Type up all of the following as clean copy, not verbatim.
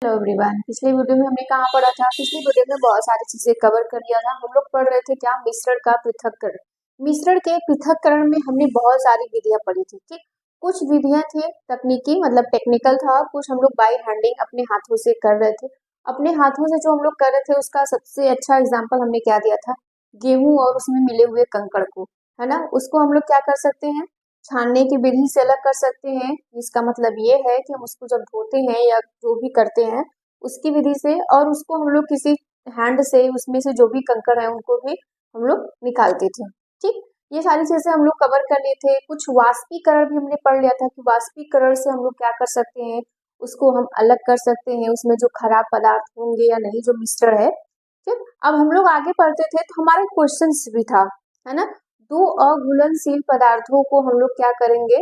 Hello everyone. पिछले video में हमने कहाँ पढ़ा था? पिछले वीडियो में बहुत सारी चीजें कवर कर लिया था। हम लोग पढ़ रहे थे क्या? मिश्रण का पृथक्करण। मिश्रण के पृथक्करण में हमने बहुत सारी विधियां पढ़ी थी। ठीक, कुछ विधियां थे तकनीकी, मतलब टेक्निकल था, कुछ हम लोग बाय हैंडिंग अपने हाथों से कर रहे थे। अपने हाथों से जो हम लोग कर रहे थे उसका सबसे अच्छा एग्जाम्पल हमने क्या दिया था? गेहूं और उसमें मिले हुए कंकड़ को, है ना। उसको हम लोग क्या कर सकते हैं? छानने की विधि से अलग कर सकते हैं। इसका मतलब ये है कि हम उसको जब धोते हैं या जो भी करते हैं उसकी विधि से, और उसको हम लोग किसी हैंड से उसमें से जो भी कंकड़ है उनको भी हम लोग निकालते थे। ठीक, ये सारी चीजें हम लोग कवर कर लिए थे। कुछ वाष्पीकरण भी हमने पढ़ लिया था कि वाष्पीकरण से हम लोग क्या कर सकते हैं, उसको हम अलग कर सकते हैं, उसमें जो खराब पदार्थ होंगे या नहीं, जो मिश्रण है। ठीक, अब हम लोग आगे पढ़ते थे तो हमारा क्वेश्चन भी था, है ना। दो अघुलनशील पदार्थों को हम लोग क्या करेंगे,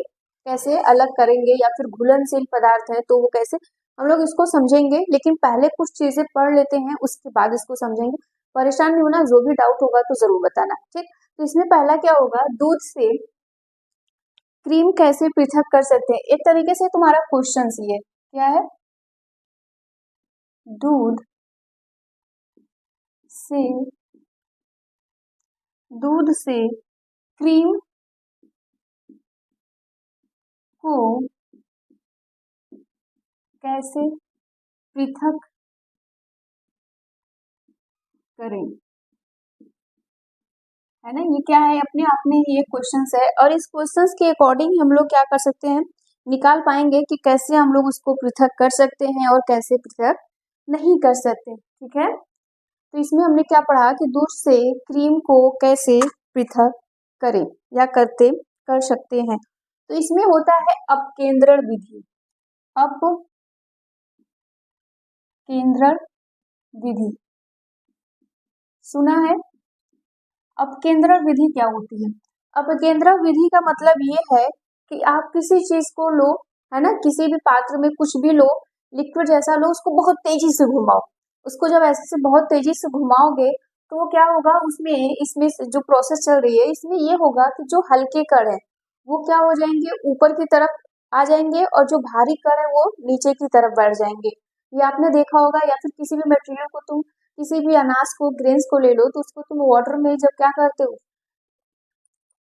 कैसे अलग करेंगे, या फिर घुलनशील पदार्थ है तो वो कैसे, हम लोग इसको समझेंगे। लेकिन पहले कुछ चीजें पढ़ लेते हैं, उसके बाद इसको समझेंगे। परेशान नहीं होना, जो भी डाउट होगा तो जरूर बताना। ठीक, तो इसमें पहला क्या होगा? दूध से क्रीम कैसे पृथक कर सकते हैं? एक तरीके से तुम्हारा क्वेश्चन ये क्या है? दूध से दूध से क्रीम को कैसे पृथक करें, है ना। ये क्या है? अपने आप में ही ये क्वेश्चंस है, और इस क्वेश्चंस के अकॉर्डिंग हम लोग क्या कर सकते हैं, निकाल पाएंगे कि कैसे हम लोग उसको पृथक कर सकते हैं और कैसे पृथक नहीं कर सकते। ठीक है, तो इसमें हमने क्या पढ़ा कि दूध से क्रीम को कैसे पृथक करें या कर सकते हैं। तो इसमें होता है अपकेंद्रण विधि। अपकेंद्रण विधि सुना है? अपकेंद्रण विधि क्या होती है? अपकेंद्रण विधि का मतलब ये है कि आप किसी चीज को लो, है ना, किसी भी पात्र में कुछ भी लो, लिक्विड जैसा लो, उसको बहुत तेजी से घुमाओ। उसको जब ऐसे से बहुत तेजी से घुमाओगे तो वो क्या होगा, उसमें इसमें जो प्रोसेस चल रही है इसमें ये होगा कि जो हल्के कण है वो क्या हो जाएंगे, ऊपर की तरफ आ जाएंगे, और जो भारी कण है वो नीचे की तरफ बढ़ जाएंगे। ये आपने देखा होगा। या फिर किसी भी मटेरियल को तुम, किसी भी अनाज को, ग्रेन्स को ले लो, तो उसको तुम वाटर में जब क्या करते हो,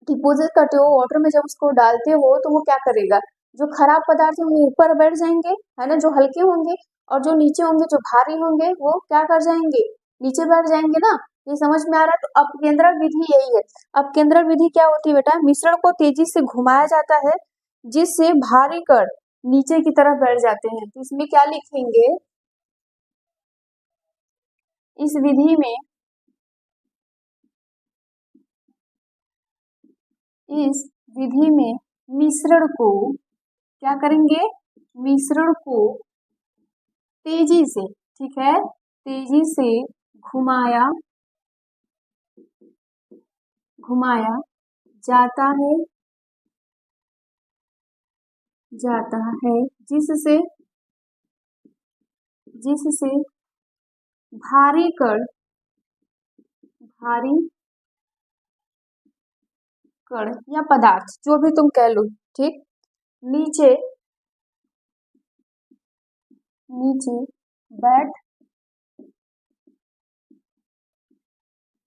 डिपोजिट करते हो वाटर में, जब उसको डालते हो तो वो क्या करेगा, जो खराब पदार्थ है वो ऊपर बैठ जाएंगे, है ना, जो हल्के होंगे, और जो नीचे होंगे, जो भारी होंगे, वो क्या कर जाएंगे, नीचे बैठ जाएंगे ना। ये समझ में आ रहा है? तो अपकेंद्रण विधि यही है। अपकेंद्रण विधि क्या होती है बेटा? मिश्रण को तेजी से घुमाया जाता है जिससे भारी कण नीचे की तरफ बैठ जाते हैं। तो इसमें क्या लिखेंगे, इस विधि में मिश्रण को क्या करेंगे, मिश्रण को तेजी से, ठीक है, तेजी से घुमाया घुमाया जाता है जिससे भारी कण या पदार्थ जो भी तुम कह लो, ठीक, नीचे बैठ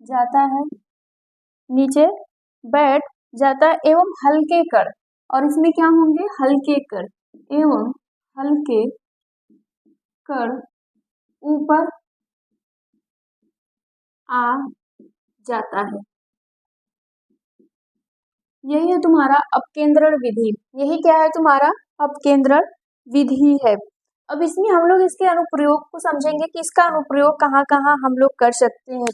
जाता है, नीचे बैठ जाता है, एवं हल्के कण, और इसमें क्या होंगे, हल्के कण एवं हल्के कण ऊपर आ जाता है। यही है तुम्हारा अपकेंद्रण विधि। यही क्या है तुम्हारा? अपकेंद्रण विधि है। अब इसमें हम लोग इसके अनुप्रयोग को समझेंगे कि इसका अनुप्रयोग कहाँ कहाँ हम लोग कर सकते हैं।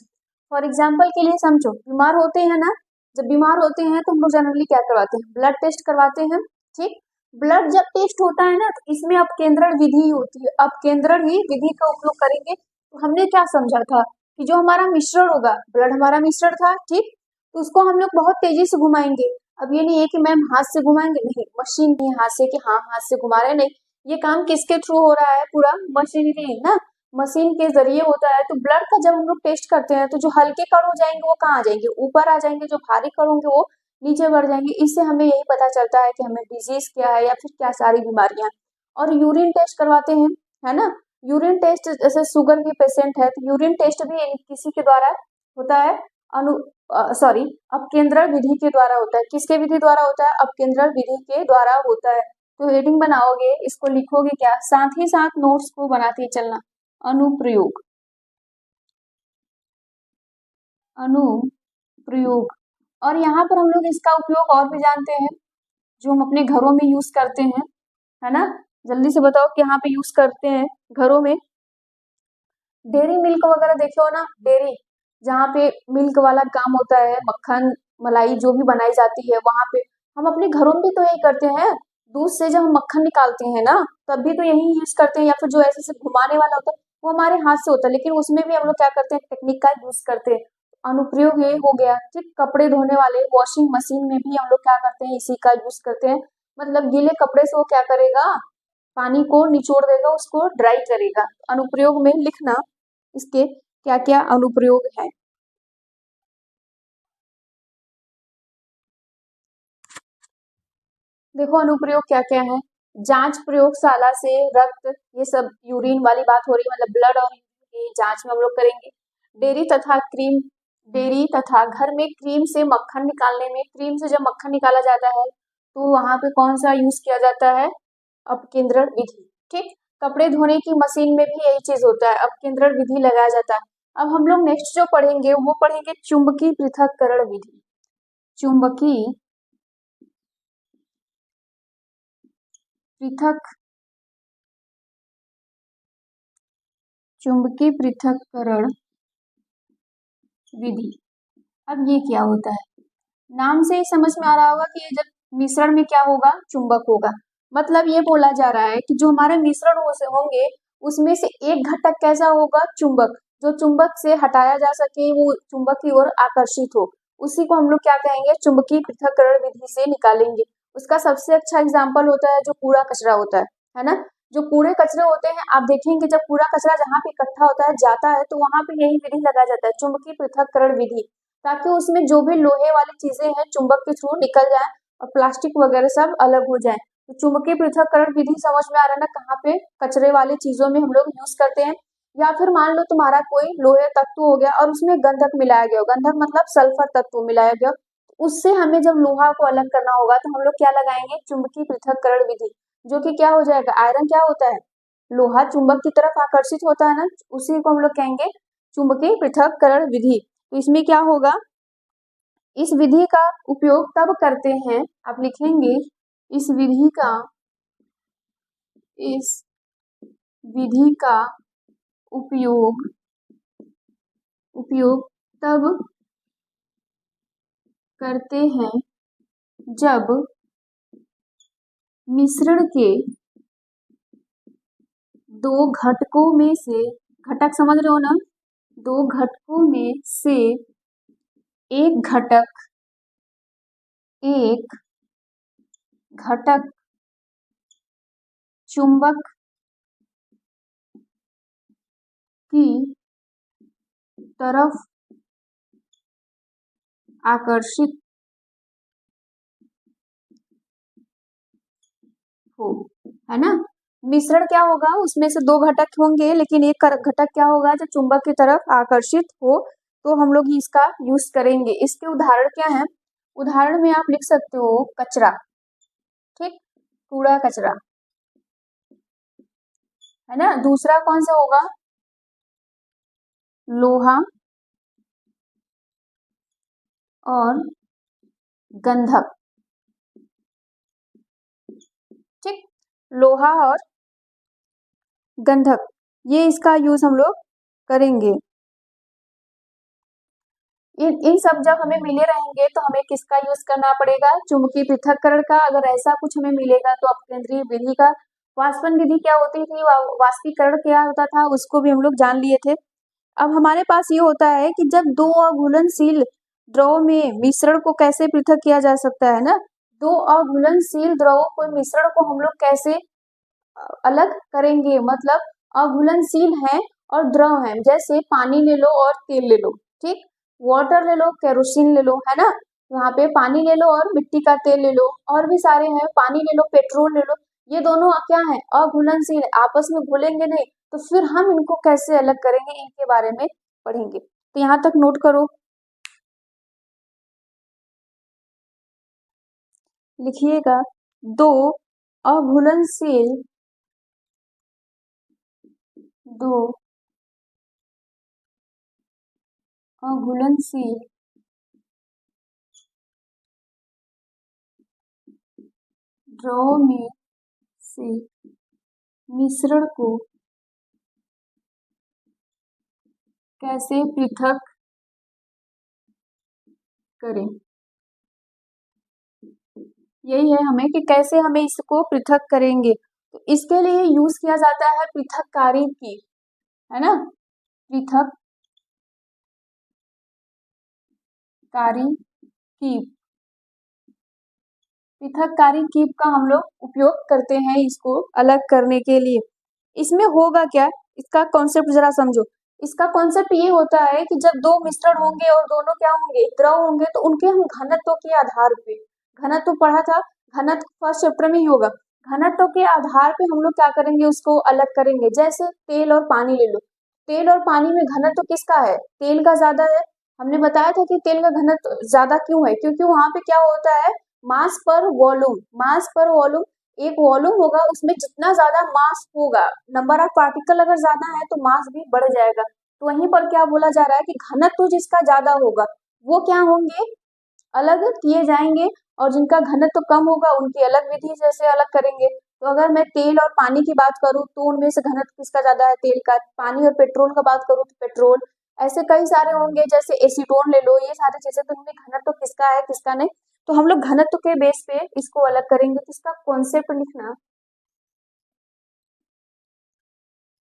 फॉर एग्जाम्पल के लिए समझो, बीमार होते हैं ना, जब बीमार होते हैं तो हम लोग जनरली क्या करवाते हैं, ब्लड टेस्ट करवाते हैं। ठीक, ब्लड जब टेस्ट होता है ना तो इसमें अपकेंद्रण विधि होती है, अपकेंद्रण ही विधि का उपयोग करेंगे। तो हमने क्या समझा था कि जो हमारा मिश्रण होगा, ब्लड हमारा मिश्रण था, ठीक, तो उसको हम लोग बहुत तेजी से घुमाएंगे। अब ये नहीं है कि मैम हाथ से घुमाएंगे, नहीं, मशीन नहीं हाथ से कि हाँ हाथ से घुमा रहे, नहीं, ये काम किसके थ्रू हो रहा है, पूरा मशीनरी ना, मशीन के जरिए होता है। तो ब्लड का जब हम लोग टेस्ट करते हैं तो जो हल्के कण हो जाएंगे वो कहाँ आ जाएंगे, ऊपर आ जाएंगे, जो भारी कण होंगे वो नीचे बढ़ जाएंगे। इससे हमें यही पता चलता है कि हमें डिजीज क्या है या फिर क्या सारी बीमारियां। और यूरिन टेस्ट करवाते हैं, है ना, यूरिन टेस्ट जैसे शुगर के पेशेंट है तो यूरिन टेस्ट भी किसी के द्वारा होता है, अपकेंद्रण विधि के द्वारा होता है। किसके विधि द्वारा होता है? अपकेंद्रण विधि के द्वारा होता है। तो हेडिंग बनाओगे, इसको लिखोगे क्या, साथ ही साथ नोट्स को बनाते चलना। अनुप्रयोग, अनुप्रयोग। और यहाँ पर हम लोग इसका उपयोग और भी जानते हैं, जो हम अपने घरों में यूज करते हैं, है ना। जल्दी से बताओ कि यहाँ पे यूज करते हैं घरों में। डेयरी मिल्क वगैरह देखे हो ना, डेयरी जहाँ पे मिल्क वाला काम होता है, मक्खन मलाई जो भी बनाई जाती है, वहां पे हम अपने घरों में भी तो यही करते हैं। दूध से जब हम मक्खन निकालते हैं ना, तब भी तो यही यूज करते हैं, या फिर जो ऐसे से घुमाने वाला होता है वो हमारे हाथ से होता है, लेकिन उसमें भी हम लोग क्या करते हैं, टेक्निक का यूज करते हैं। अनुप्रयोग ये हो गया। ठीक, कपड़े धोने वाले वॉशिंग मशीन में भी हम लोग क्या करते हैं, इसी का यूज करते हैं। मतलब गीले कपड़े से वो क्या करेगा, पानी को निचोड़ देगा, उसको ड्राई करेगा। अनुप्रयोग में लिखना इसके क्या क्या अनुप्रयोग है। देखो अनुप्रयोग क्या क्या है। जांच प्रयोगशाला से रक्त, ये सब यूरिन वाली बात हो रही है, मतलब ब्लड और यूरिन की जांच में हम लोग करेंगे। डेयरी तथा क्रीम, डेयरी तथा घर में क्रीम से मक्खन निकालने में, क्रीम से जब मक्खन निकाला जाता है तो वहां पे कौन सा यूज किया जाता है, अपकेंद्रण विधि। ठीक, कपड़े धोने की मशीन में भी यही चीज होता है, अपकेंद्रण विधि लगाया जाता है। अब हम लोग नेक्स्ट जो पढ़ेंगे वो पढ़ेंगे चुंबकीय पृथक्करण विधि। चुंबकीय पृथक चुंबकीय पृथक्करण विधि। अब ये क्या होता है, नाम से ही समझ में आ रहा होगा कि ये जब मिश्रण में क्या होगा, चुंबक होगा। मतलब ये बोला जा रहा है कि जो हमारे मिश्रण होंगे उसमें से एक घटक कैसा होगा, चुंबक, जो चुंबक से हटाया जा सके, वो चुंबक की ओर आकर्षित हो, उसी को हम लोग क्या कहेंगे, चुंबकीय पृथक्करण विधि से निकालेंगे। उसका सबसे अच्छा एग्जाम्पल होता है जो कूड़ा कचरा होता है ना। जो कूड़े कचरे होते हैं, आप देखेंगे जब कूड़ा कचरा जहाँ पे इकट्ठा होता है जाता है, तो वहां पे यही विधि लगाया जाता है, चुंबकीय पृथक्करण विधि, ताकि उसमें जो भी लोहे वाली चीजें हैं चुंबक के थ्रू निकल जाए और प्लास्टिक वगैरह सब अलग हो जाए। तो चुंबकीय पृथक्करण विधि समझ में आ रहा है ना, कहाँ पे कचरे वाली चीजों में हम लोग यूज करते हैं। या फिर मान लो तुम्हारा कोई लोहे तत्व हो गया और उसमें गंधक मिलाया गया, गंधक मतलब सल्फर तत्व मिलाया गया, उससे हमें जब लोहा को अलग करना होगा तो हम लोग क्या लगाएंगे, चुंबकीय पृथक्करण विधि, जो कि क्या हो जाएगा, आयरन क्या होता है, लोहा चुंबक की तरफ आकर्षित होता है ना, उसी को हम लोग कहेंगे चुंबकीय पृथक्करण विधि। तो इसमें क्या होगा, इस विधि का उपयोग तब करते हैं, आप लिखेंगे इस विधि का उपयोग तब करते हैं जब मिश्रण के दो घटकों में से, घटक समझ रहे हो ना, दो घटकों में से एक घटक चुंबक की तरफ आकर्षित हो, है ना। मिश्रण क्या होगा, उसमें से दो घटक होंगे, लेकिन एक घटक क्या होगा जो चुंबक की तरफ आकर्षित हो, तो हम लोग इसका यूज करेंगे। इसके उदाहरण क्या है, उदाहरण में आप लिख सकते हो कचरा, ठीक, कूड़ा कचरा, है ना। दूसरा कौन सा होगा, लोहा और गंधक, ठीक, लोहा और गंधक, ये इसका यूज हम लोग करेंगे। इन सब जब हमें मिले रहेंगे तो हमें किसका यूज करना पड़ेगा, चुंबकीय पृथक्करण का। अगर ऐसा कुछ हमें मिलेगा तो अपकेंद्रीय विधि का। वाष्पन विधि क्या होती थी, वाष्पीकरण क्या होता था, उसको भी हम लोग जान लिए थे। अब हमारे पास ये होता है कि जब दो अघुलनशील द्रव में मिश्रण को कैसे पृथक किया जा सकता है ना, दो अघुलनशील द्रवों को मिश्रण को हम लोग कैसे अलग करेंगे, मतलब अघुलनशील है और द्रव है, जैसे पानी ले लो और तेल ले लो, ठीक, वाटर ले लो, केरोसिन ले लो, है ना। यहाँ पे पानी ले लो और मिट्टी का तेल ले लो, और भी सारे हैं, पानी ले लो, पेट्रोल ले लो, ये दोनों क्या है, अघुलनशील, आपस में घुलेंगे नहीं, तो फिर हम इनको कैसे अलग करेंगे इनके बारे में पढ़ेंगे। तो यहाँ तक नोट करो, लिखिएगा, दो अघुलनशील दो अघुलनशील द्रव में से मिश्रण को कैसे पृथक करें। यही है हमें कि कैसे हमें इसको पृथक करेंगे। तो इसके लिए यूज किया जाता है पृथककारी की, है ना, पृथककारी की पृथककारी कीप का हम लोग उपयोग करते हैं इसको अलग करने के लिए। इसमें होगा क्या, इसका कॉन्सेप्ट जरा समझो। इसका कॉन्सेप्ट ये होता है कि जब दो मिश्रण होंगे और दोनों क्या होंगे, द्रव होंगे, तो उनके हम घनत्व के आधार पे, घनत्व पढ़ा था, घनत्व फर्स्ट चैप्टर में ही होगा, घनत्व के आधार पे हम लोग क्या करेंगे, उसको अलग करेंगे। जैसे तेल और पानी ले लो, तेल और पानी में घनत्व किसका है, तेल का ज्यादा है। हमने बताया था कि तेल का घनत्व ज्यादा क्यों है, क्योंकि वहां पे क्या होता है, मास पर वॉल्यूम, मास पर वॉल्यूम, एक वॉल्यूम होगा, उसमें जितना ज्यादा मास होगा, नंबर ऑफ पार्टिकल अगर ज्यादा है तो मास भी बढ़ जाएगा। तो वहीं पर क्या बोला जा रहा है कि घनत्व जिसका ज्यादा होगा वो क्या होंगे, अलग किए जाएंगे, और जिनका घनत्व कम होगा उनकी अलग विधि जैसे अलग करेंगे। तो अगर मैं तेल और पानी की बात करूं तो उनमें से घनत्व किसका ज्यादा है, तेल का। पानी और पेट्रोल का बात करूं तो पेट्रोल, ऐसे कई सारे होंगे, जैसे एसीटोन ले लो, ये सारी चीजें, तो उनमें घनत्व किसका है किसका नहीं। तो हम लोग घनत्व के बेस पे इसको अलग करेंगे। तो इसका कॉन्सेप्ट लिखना,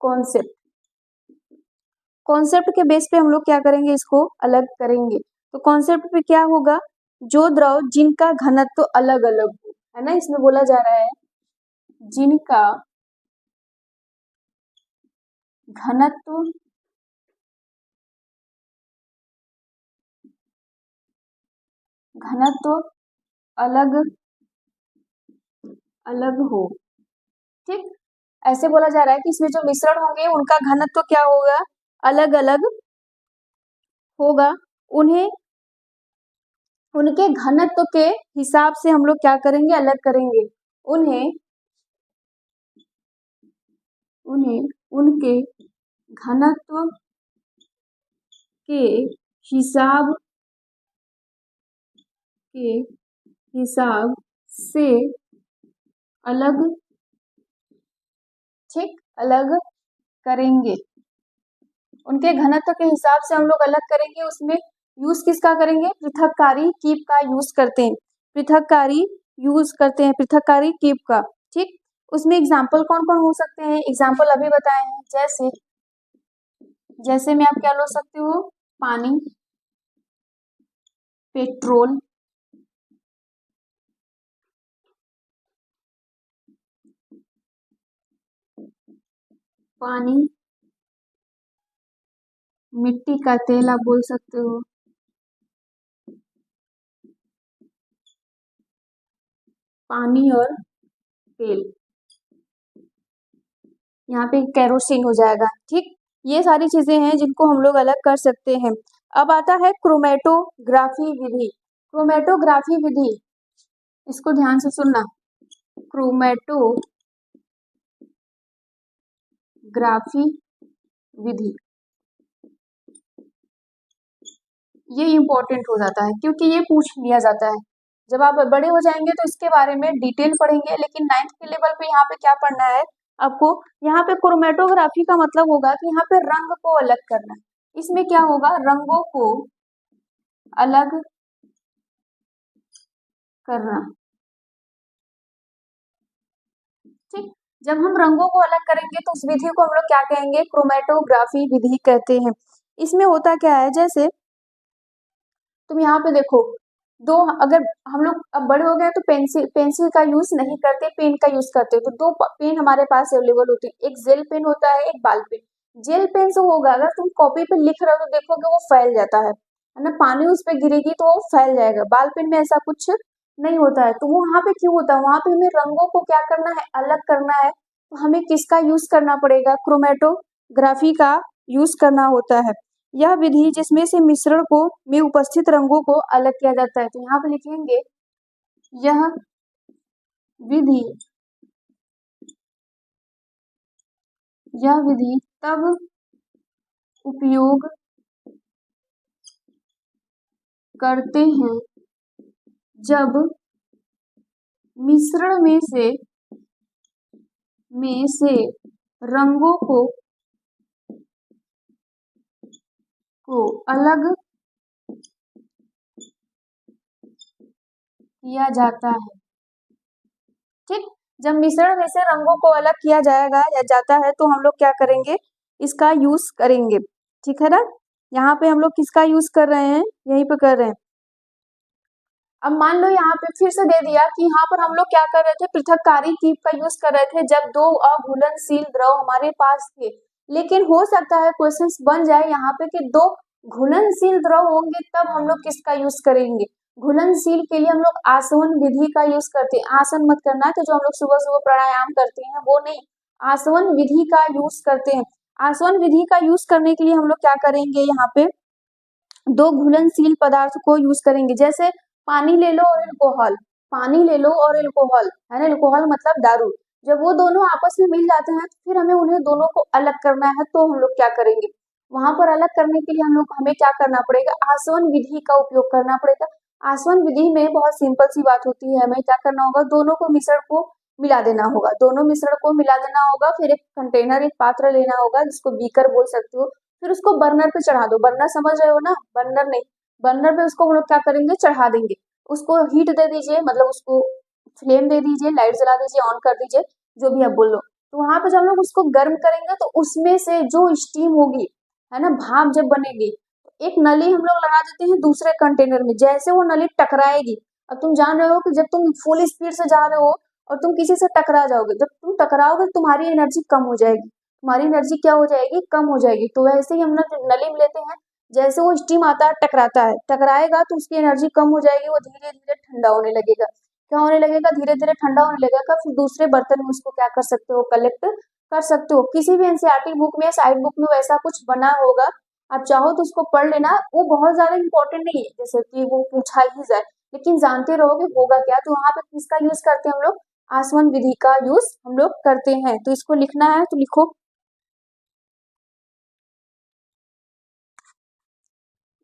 कॉन्सेप्ट, कॉन्सेप्ट के बेस पे हम लोग क्या करेंगे, इसको अलग करेंगे। तो कॉन्सेप्ट पे क्या होगा, जो द्रव जिनका घनत्व अलग अलग हो, है ना, इसमें बोला जा रहा है जिनका घनत्व घनत्व अलग अलग हो, ठीक। ऐसे बोला जा रहा है कि इसमें जो मिश्रण होंगे उनका घनत्व क्या होगा, अलग अलग होगा। उन्हें उनके घनत्व के हिसाब से हम लोग क्या करेंगे, अलग करेंगे। उन्हें उन्हें उनके घनत्व के हिसाब के हिसाब से अलग, ठीक, अलग करेंगे। उनके घनत्व के हिसाब से हम लोग अलग करेंगे। उसमें यूज किसका करेंगे, पृथककारी कीप का यूज करते हैं, पृथककारी यूज करते हैं, पृथककारी कीप का, ठीक। उसमें एग्जाम्पल कौन कौन हो सकते हैं, एग्जाम्पल अभी बताए हैं, जैसे जैसे में आप क्या लो सकते हो, पानी, पेट्रोल, पानी, मिट्टी का तेल आप बोल सकते हो, पानी और तेल, यहाँ पे केरोसिन हो जाएगा, ठीक। ये सारी चीजें हैं जिनको हम लोग अलग कर सकते हैं। अब आता है क्रोमेटोग्राफी विधि। क्रोमेटोग्राफी विधि, इसको ध्यान से सुनना, क्रोमेटोग्राफी विधि, ये इंपॉर्टेंट हो जाता है क्योंकि ये पूछ लिया जाता है। जब आप बड़े हो जाएंगे तो इसके बारे में डिटेल पढ़ेंगे, लेकिन 9th के लेवल पे यहाँ पे क्या पढ़ना है आपको, यहाँ पे क्रोमेटोग्राफी का मतलब होगा कि यहाँ पे रंग को अलग करना। इसमें क्या होगा, रंगों को अलग करना, ठीक। जब हम रंगों को अलग करेंगे तो उस विधि को हम लोग क्या कहेंगे, क्रोमेटोग्राफी विधि कहते हैं। इसमें होता क्या है, जैसे तुम यहाँ पे देखो, दो, अगर हम लोग अब बड़े हो गए तो पेंसिल पेंसिल का यूज नहीं करते, पेन का यूज करते हो। तो दो पेन हमारे पास अवेलेबल होते हैं, एक जेल पेन होता है, एक बाल पेन। जेल पेन से होगा, अगर तुम कॉपी पे लिख रहे हो तो देखोगे वो फैल जाता है ना, पानी उस पर गिरेगी तो वो फैल जाएगा। बाल पेन में ऐसा कुछ नहीं होता है। तो वो वहां पे क्यों होता है, वहां पे हमें रंगों को क्या करना है, अलग करना है। तो हमें किसका यूज करना पड़ेगा, क्रोमेटोग्राफी का यूज करना होता है। यह विधि जिसमें से मिश्रण को में उपस्थित रंगों को अलग किया जाता है। तो यहाँ पे लिखेंगे यह विधि तब उपयोग करते हैं जब मिश्रण में से रंगों को अलग किया जाता है। ठीक, जब मिश्रण में से रंगों को अलग किया जाएगा या जाता है तो हम लोग क्या करेंगे, इसका यूज करेंगे। ठीक है ना, यहाँ पे हम लोग किसका यूज कर रहे हैं, यहीं पे कर रहे हैं। अब मान लो यहाँ पे फिर से दे दिया कि यहाँ पर हम लोग क्या कर रहे थे, पृथककारी कीप का यूज कर रहे थे जब दो अघुलनशील द्रव हमारे पास थे। लेकिन हो सकता है क्वेश्चंस बन जाए यहाँ पे कि दो घुलनशील द्रव होंगे तब हम लोग किसका यूज करेंगे। घुलनशील के लिए हम लोग आसवन विधि का यूज करते हैं। आसन मत करना कि जो हम लोग सुबह सुबह प्राणायाम करते हैं वो नहीं, आसवन विधि का यूज करते हैं। आसवन विधि का यूज करने के लिए हम लोग क्या करेंगे, यहाँ पे दो घुलनशील पदार्थ को यूज करेंगे। जैसे पानी ले लो और एल्कोहल, पानी ले लो और एल्कोहल है ना, एल्कोहल मतलब दारू। जब वो दोनों आपस में मिल जाते हैं तो फिर हमें उन्हें दोनों को अलग करना है, तो हम लोग क्या करेंगे, वहां पर अलग करने के लिए हमें क्या करना पड़ेगा, आसवन विधि का उपयोग करना पड़ेगा। आसवन विधि में बहुत सिंपल सी बात होती है, हमें क्या करना होगा, दोनों को मिश्रण को मिला देना होगा, दोनों मिश्रण को मिला देना होगा। फिर एक कंटेनर, एक पात्र लेना होगा जिसको बीकर बोल सकते हो। फिर उसको बर्नर पे चढ़ा दो, बर्नर समझ रहे हो ना, बर्नर नहीं, बर्नर पे उसको हम लोग क्या करेंगे, चढ़ा देंगे। उसको हीट दे दीजिए, मतलब उसको फ्लेम दे दीजिए, लाइट जला दीजिए, ऑन कर दीजिए, जो भी आप बोल लो। तो वहां पे जब हम लोग उसको गर्म करेंगे तो उसमें से जो स्टीम होगी है ना, भाप जब बनेगी, एक नली हम लोग लगा देते हैं दूसरे कंटेनर में। जैसे वो नली टकराएगी, अब तुम जान रहे हो कि जब तुम फुल स्पीड से जा रहे हो और तुम किसी से टकरा जाओगे, जब तुम टकराओगे तुम्हारी एनर्जी कम हो जाएगी, तुम्हारी एनर्जी क्या हो जाएगी, कम हो जाएगी। तो वैसे ही हम लोग नली में लेते हैं, जैसे वो स्टीम आता है, टकराता है, टकराएगा तो उसकी एनर्जी कम हो जाएगी, वो धीरे धीरे ठंडा होने लगेगा। क्या होने लगेगा, धीरे धीरे ठंडा होने लगेगा। फिर दूसरे बर्तन में उसको क्या कर सकते हो, कलेक्ट कर सकते हो। किसी भी एनसीईआरटी बुक में या साइड बुक में वैसा कुछ बना होगा, आप चाहो तो उसको पढ़ लेना। वो बहुत ज्यादा इंपॉर्टेंट नहीं है जैसे कि वो पूछा ही जाए, लेकिन जानते रहोगे होगा क्या। तो वहां पे किसका यूज करते हैं हम लोग, आसवन विधि का यूज हम लोग करते हैं। तो इसको लिखना है तो लिखो,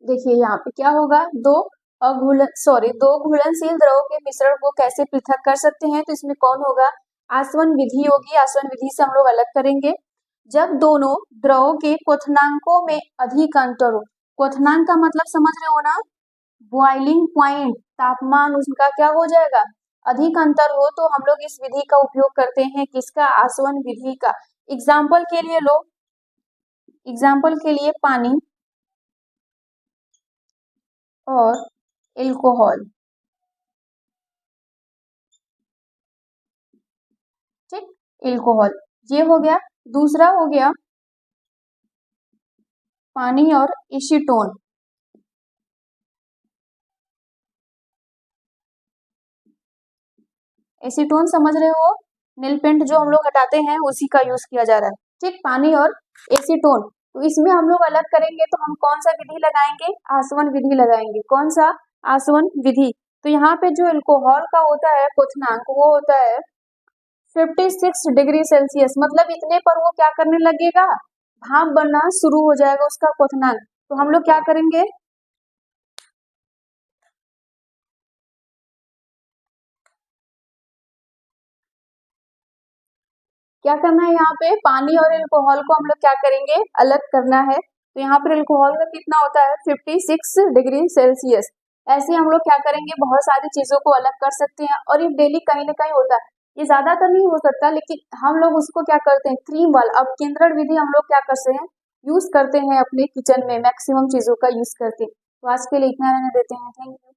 देखिए यहाँ पे क्या होगा, दो घुलनशील द्रवों के मिश्रण को कैसे पृथक कर सकते हैं। तो इसमें कौन होगा, आसवन विधि होगी। आसवन विधि से हम लोग अलग करेंगे जब दोनों द्रवों के क्वथनांकों में अधिक अंतर हो। क्वथनांक का मतलब समझ रहे हो ना, बॉइलिंग पॉइंट, तापमान उसका क्या हो जाएगा, अधिक अंतर हो, तो हम लोग इस विधि का उपयोग करते हैं, किसका, आसवन विधि का। एग्जाम्पल के लिए लो, एग्जाम्पल के लिए पानी और एल्कोहल, ठीक, एल्कोहल ये हो गया। दूसरा हो गया पानी और एसीटोन। एसीटोन समझ रहे हो, नील पेंट जो हम लोग हटाते हैं उसी का यूज किया जा रहा है, ठीक, पानी और एसीटोन। तो इसमें हम लोग अलग करेंगे तो हम कौन सा विधि लगाएंगे, आसवन विधि लगाएंगे। कौन सा, आसवन विधि। तो यहाँ पे जो एल्कोहल का होता है क्वथनांक, वो होता है 56 डिग्री सेल्सियस, मतलब इतने पर वो क्या करने लगेगा, भाप बनना शुरू हो जाएगा उसका क्वथनांक। तो हम लोग क्या करेंगे, क्या करना है, यहाँ पे पानी और एल्कोहल को हम लोग क्या करेंगे, अलग करना है। तो यहाँ पर एल्कोहल का कितना होता है, 56 डिग्री सेल्सियस। ऐसे हम लोग क्या करेंगे, बहुत सारी चीजों को अलग कर सकते हैं, और ये डेली कहीं ना कहीं होता है। ये ज्यादातर नहीं हो सकता, लेकिन हम लोग उसको क्या करते हैं, क्रीम वाला अब केंद्रण विधि हम लोग क्या करते हैं, यूज करते हैं अपने किचन में, मैक्सिमम चीजों का यूज करते हैं। तो आज के लिए इतना रहने देते हैं, थैंक यू।